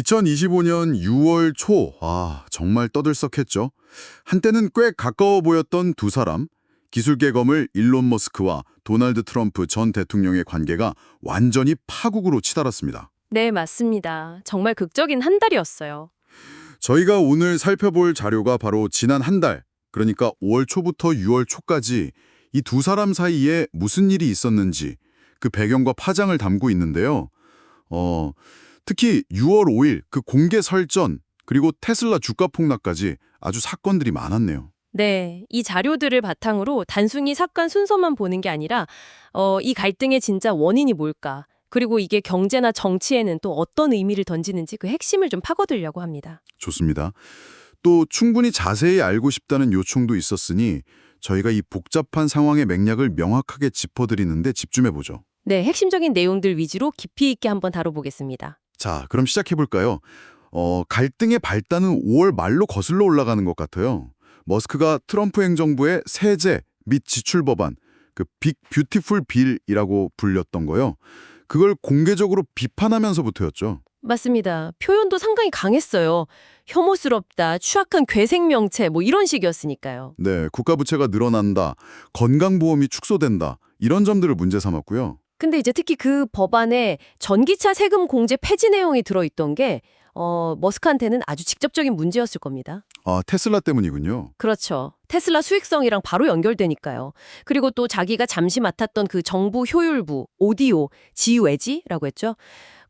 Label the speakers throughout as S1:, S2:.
S1: 2025년 6월 초, 정말 떠들썩했죠. 한때는 꽤 가까워 보였던 두 사람, 기술계 거물 일론 머스크와 도널드 트럼프 전 대통령의 관계가 완전히 파국으로 치달았습니다.
S2: 네, 맞습니다. 정말 극적인 한 달이었어요.
S1: 저희가 오늘 살펴볼 자료가 바로 지난 한 달, 그러니까 5월 초부터 6월 초까지 이 두 사람 사이에 무슨 일이 있었는지 그 배경과 파장을 담고 있는데요. 특히 6월 5일 그 공개 설전, 그리고 테슬라 주가 폭락까지 아주 사건들이 많았네요.
S2: 네, 이 자료들을 바탕으로 단순히 사건 순서만 보는 게 아니라 이 갈등의 진짜 원인이 뭘까? 그리고 이게 경제나 정치에는 또 어떤 의미를 던지는지 그 핵심을 좀 파고들려고 합니다.
S1: 좋습니다. 또 충분히 자세히 알고 싶다는 요청도 있었으니 저희가 이 복잡한 상황의 맥락을 명확하게 짚어드리는데 집중해보죠.
S2: 네, 핵심적인 내용들 위주로 깊이 있게 한번 다뤄보겠습니다.
S1: 자, 그럼 시작해볼까요? 갈등의 발단은 5월 말로 거슬러 올라가는 것 같아요. 머스크가 트럼프 행정부의 세제 및 지출 법안, 그 빅 뷰티풀 빌이라고 불렸던 거요. 그걸 공개적으로 비판하면서부터였죠.
S2: 맞습니다. 표현도 상당히 강했어요. 혐오스럽다, 추악한 괴생명체 뭐 이런 식이었으니까요.
S1: 네, 국가 부채가 늘어난다, 건강보험이 축소된다, 이런 점들을 문제 삼았고요.
S2: 근데 이제 특히 그 법안에 전기차 세금 공제 폐지 내용이 들어있던 게 머스크한테는 아주 직접적인 문제였을 겁니다.
S1: 테슬라 때문이군요.
S2: 그렇죠. 테슬라 수익성이랑 바로 연결되니까요. 그리고 또 자기가 잠시 맡았던 그 정부 효율부, 오디오, 지외지라고 했죠.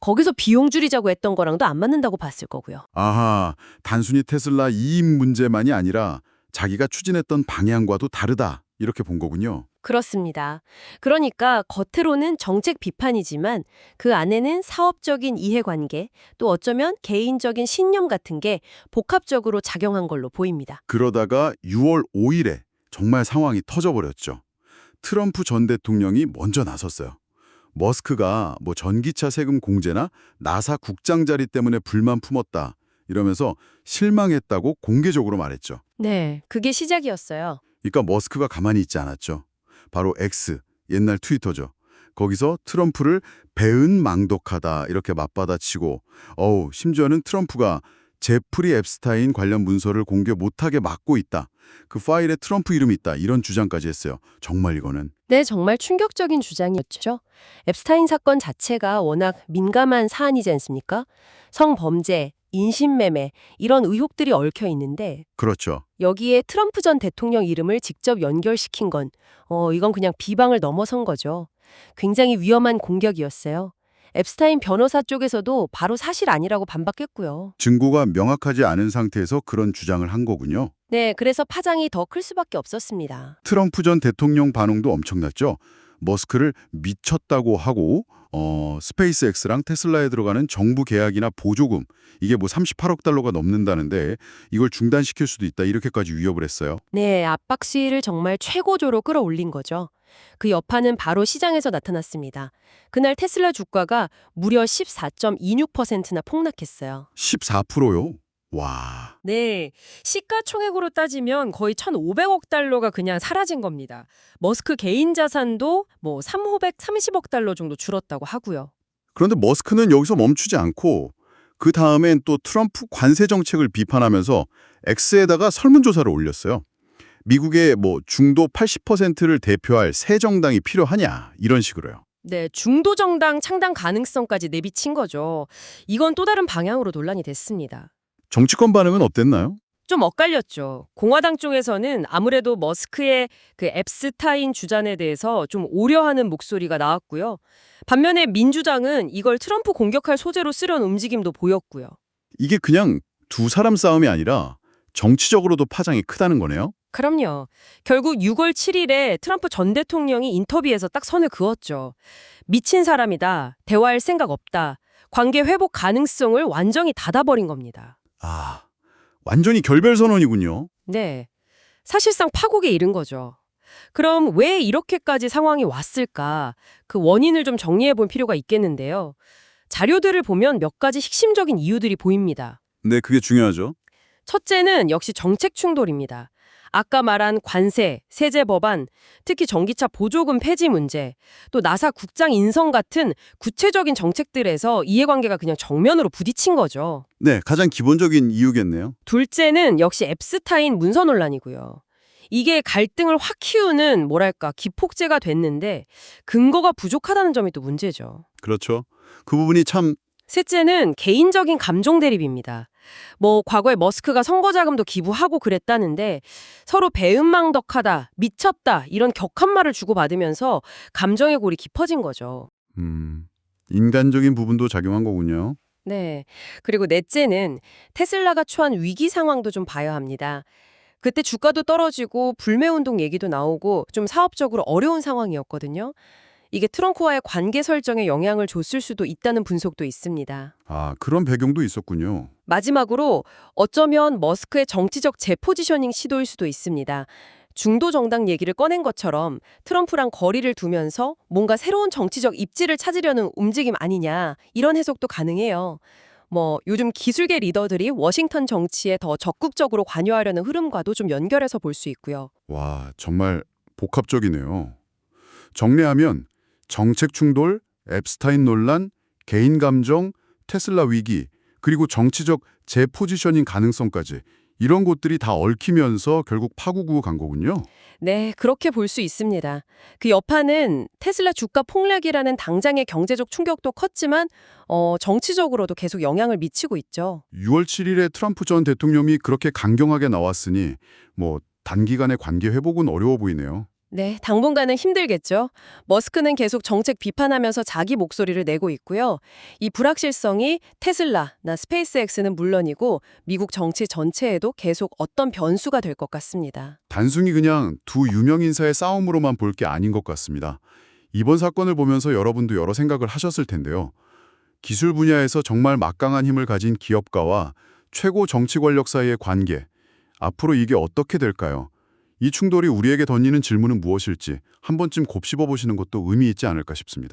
S2: 거기서 비용 줄이자고 했던 거랑도 안 맞는다고 봤을 거고요.
S1: 아하, 단순히 테슬라 이익 문제만이 아니라 자기가 추진했던 방향과도 다르다, 이렇게 본 거군요.
S2: 그렇습니다. 그러니까 겉으로는 정책 비판이지만 그 안에는 사업적인 이해관계, 또 어쩌면 개인적인 신념 같은 게 복합적으로 작용한 걸로 보입니다.
S1: 그러다가 6월 5일에 정말 상황이 터져버렸죠. 트럼프 전 대통령이 먼저 나섰어요. 머스크가 전기차 세금 공제나 나사 국장 자리 때문에 불만 품었다, 이러면서 실망했다고 공개적으로 말했죠.
S2: 네, 그게 시작이었어요.
S1: 그러니까 머스크가 가만히 있지 않았죠. 바로 X, 옛날 트위터죠. 거기서 트럼프를 배은망덕하다 이렇게 맞받아치고 심지어는 트럼프가 제프리 앱스타인 관련 문서를 공개 못하게 막고 있다. 그 파일에 트럼프 이름이 있다. 이런 주장까지 했어요. 정말 이거는.
S2: 네, 정말 충격적인 주장이었죠. 앱스타인 사건 자체가 워낙 민감한 사안이지 않습니까? 성범죄, 인신매매 이런 의혹들이 얽혀 있는데
S1: 그렇죠.
S2: 여기에 트럼프 전 대통령 이름을 직접 연결시킨 건 이건 그냥 비방을 넘어선 거죠. 굉장히 위험한 공격이었어요. 앱스타인 변호사 쪽에서도 바로 사실 아니라고 반박했고요.
S1: 증거가 명확하지 않은 상태에서 그런 주장을 한 거군요.
S2: 네, 그래서 파장이 더 클 수밖에 없었습니다.
S1: 트럼프 전 대통령 반응도 엄청났죠. 머스크를 미쳤다고 하고 스페이스X랑 테슬라에 들어가는 정부 계약이나 보조금, 이게 38억 달러가 넘는다는데 이걸 중단시킬 수도 있다, 이렇게까지 위협을 했어요.
S2: 네, 압박 수위를 정말 최고조로 끌어올린 거죠. 그 여파는 바로 시장에서 나타났습니다. 그날 테슬라 주가가 무려 14.26%나 폭락했어요.
S1: 14%요? 와.
S3: 네, 시가총액으로 따지면 거의 1,500억 달러가 그냥 사라진 겁니다. 머스크 개인 자산도 3,530억 달러 정도 줄었다고 하고요.
S1: 그런데 머스크는 여기서 멈추지 않고 그 다음엔 또 트럼프 관세 정책을 비판하면서 X에다가 설문조사를 올렸어요. 미국의 중도 80%를 대표할 새 정당이 필요하냐, 이런 식으로요.
S3: 네, 중도 정당 창당 가능성까지 내비친 거죠. 이건 또 다른 방향으로 논란이 됐습니다.
S1: 정치권 반응은 어땠나요?
S3: 좀 엇갈렸죠. 공화당 쪽에서는 아무래도 머스크의 그 앱스타인 주장에 대해서 좀 오려하는 목소리가 나왔고요. 반면에 민주당은 이걸 트럼프 공격할 소재로 쓰려는 움직임도 보였고요.
S1: 이게 그냥 두 사람 싸움이 아니라 정치적으로도 파장이 크다는 거네요.
S3: 그럼요. 결국 6월 7일에 트럼프 전 대통령이 인터뷰에서 딱 선을 그었죠. 미친 사람이다. 대화할 생각 없다. 관계 회복 가능성을 완전히 닫아버린 겁니다.
S1: 완전히 결별 선언이군요.
S3: 네. 사실상 파국에 이른 거죠. 그럼 왜 이렇게까지 상황이 왔을까? 그 원인을 좀 정리해 볼 필요가 있겠는데요. 자료들을 보면 몇 가지 핵심적인 이유들이 보입니다.
S1: 네, 그게 중요하죠.
S3: 첫째는 역시 정책 충돌입니다. 아까 말한 관세, 세제 법안, 특히 전기차 보조금 폐지 문제, 또 나사 국장 인선 같은 구체적인 정책들에서 이해관계가 그냥 정면으로 부딪힌 거죠.
S1: 네, 가장 기본적인 이유겠네요.
S3: 둘째는 역시 앱스타인 문서 논란이고요. 이게 갈등을 확 키우는 뭐랄까 기폭제가 됐는데 근거가 부족하다는 점이 또 문제죠.
S1: 그렇죠. 그 부분이 참
S3: 셋째는 개인적인 감정 대립입니다. 과거에 머스크가 선거 자금도 기부하고 그랬다는데 서로 배은망덕하다, 미쳤다 이런 격한 말을 주고받으면서 감정의 골이 깊어진 거죠.
S1: 인간적인 부분도 작용한 거군요.
S3: 네. 그리고 넷째는 테슬라가 처한 위기 상황도 좀 봐야 합니다. 그때 주가도 떨어지고 불매운동 얘기도 나오고 좀 사업적으로 어려운 상황이었거든요. 이게 트럼프와의 관계 설정에 영향을 줬을 수도 있다는 분석도 있습니다.
S1: 아, 그런 배경도 있었군요.
S3: 마지막으로 어쩌면 머스크의 정치적 재포지셔닝 시도일 수도 있습니다. 중도 정당 얘기를 꺼낸 것처럼 트럼프랑 거리를 두면서 뭔가 새로운 정치적 입지를 찾으려는 움직임 아니냐 이런 해석도 가능해요. 요즘 기술계 리더들이 워싱턴 정치에 더 적극적으로 관여하려는 흐름과도 좀 연결해서 볼 수 있고요.
S1: 와, 정말 복합적이네요. 정리하면 정책 충돌, 앱스타인 논란, 개인 감정, 테슬라 위기, 그리고 정치적 재포지셔닝 가능성까지 이런 것들이 다 얽히면서 결국 파국으로 간 거군요.
S3: 네, 그렇게 볼 수 있습니다. 그 여파는 테슬라 주가 폭락이라는 당장의 경제적 충격도 컸지만 정치적으로도 계속 영향을 미치고 있죠.
S1: 6월 7일에 트럼프 전 대통령이 그렇게 강경하게 나왔으니 단기간에 관계 회복은 어려워 보이네요.
S3: 네, 당분간은 힘들겠죠. 머스크는 계속 정책 비판하면서 자기 목소리를 내고 있고요. 이 불확실성이 테슬라나 스페이스X는 물론이고 미국 정치 전체에도 계속 어떤 변수가 될 것 같습니다.
S1: 단순히 그냥 두 유명 인사의 싸움으로만 볼 게 아닌 것 같습니다. 이번 사건을 보면서 여러분도 여러 생각을 하셨을 텐데요. 기술 분야에서 정말 막강한 힘을 가진 기업가와 최고 정치 권력 사이의 관계, 앞으로 이게 어떻게 될까요? 이 충돌이 우리에게 던지는 질문은 무엇일지 한 번쯤 곱씹어 보시는 것도 의미 있지 않을까 싶습니다.